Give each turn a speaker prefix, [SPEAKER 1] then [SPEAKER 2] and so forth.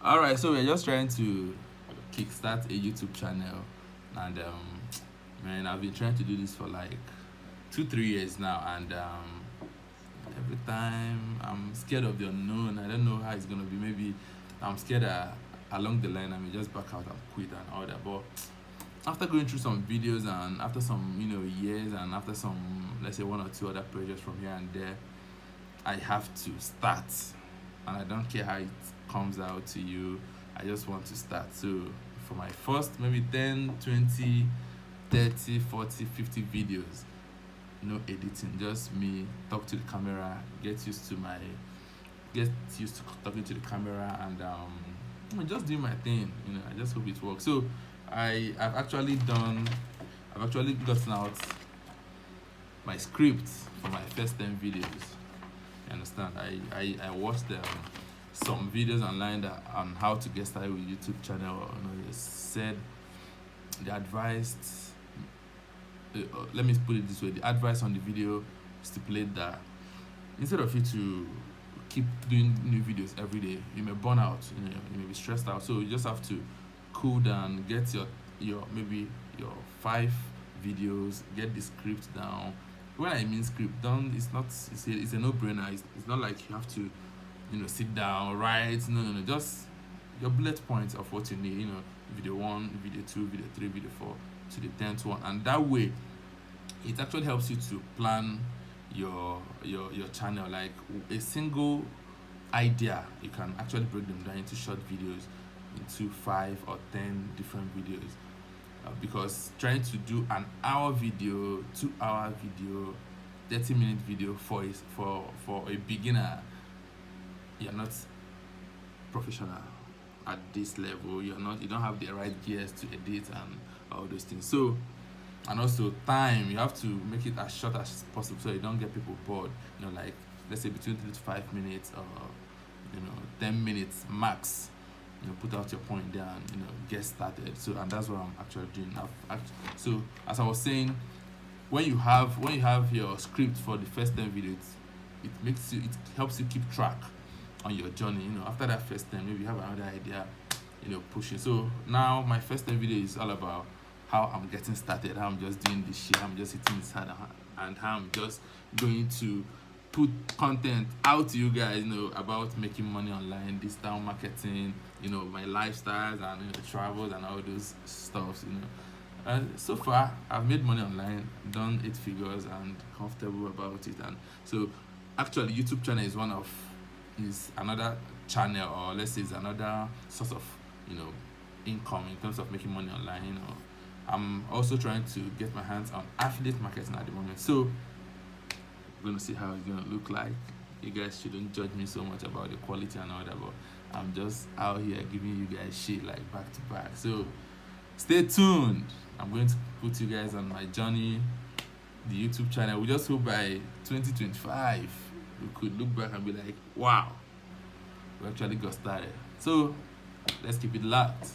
[SPEAKER 1] All right, so we're just trying to kickstart a YouTube channel, and man, I've been trying to do this for like 2 3 years now, and every time I'm scared of the unknown. I don't know how it's gonna be. Maybe I'm scared that along the line I may just back out and quit and all that. But after going through some videos and after some years and after some, let's say, one or two other projects from here and there, I have to start, and I don't care how it comes out to you. I just want to start. So for my first maybe 10, 20, 30, 40, 50 videos, no editing, just me talk to the camera, get used to talking to the camera, and just doing my thing. I just hope it works. So I've actually gotten out my script for my first 10 videos. You understand? I watched some videos online on how to get started with YouTube channel. They said, the advised let me put it this way: the advice on the video stipulate that instead of you to keep doing new videos every day, you may burn out, you may be stressed out. So you just have to cool down, get your maybe your 5 videos, get the script down. When I mean script down, it's a no-brainer. It's not like you have to sit down, write. No, just your bullet points of what you need. Video 1, video 2, video 3, video 4 to the 10th one, and that way it actually helps you to plan your channel. Like a single idea, you can actually break them down into short videos, into 5 or 10 different videos, because trying to do an hour video, 2-hour video, 30-minute video for a beginner, you're not professional at this level. You don't have the right gears to edit and all those things. So, and also time, you have to make it as short as possible so you don't get people bored. Like let's say between 3 to 5 minutes, or 10 minutes max. Put out your point there and get started. So, and that's what I'm actually doing. So as I was saying, when you have your script for the first 10 videos, it helps you keep track on your journey. After that first 10, maybe you have another idea, pushing. So now my first 10 video is all about how I'm getting started, how I'm just doing this shit, how I'm just hitting this hard, and how I'm just going to put content out to you guys, about making money online, digital marketing, my lifestyles and travels and all those stuffs. So far I've made money online, done 8 figures, and comfortable about it. And so actually YouTube channel is another channel, or let's say is another source of income in terms of making money online. I'm also trying to get my hands on affiliate marketing at the moment, so we're gonna see how it's gonna look like. You guys shouldn't judge me so much about the quality and all that, but I'm just out here giving you guys shit like back to back. So stay tuned. I'm going to put you guys on my journey, the YouTube channel. We just hope by 2025 we could look back and be like, wow, we actually got started. So let's keep it locked.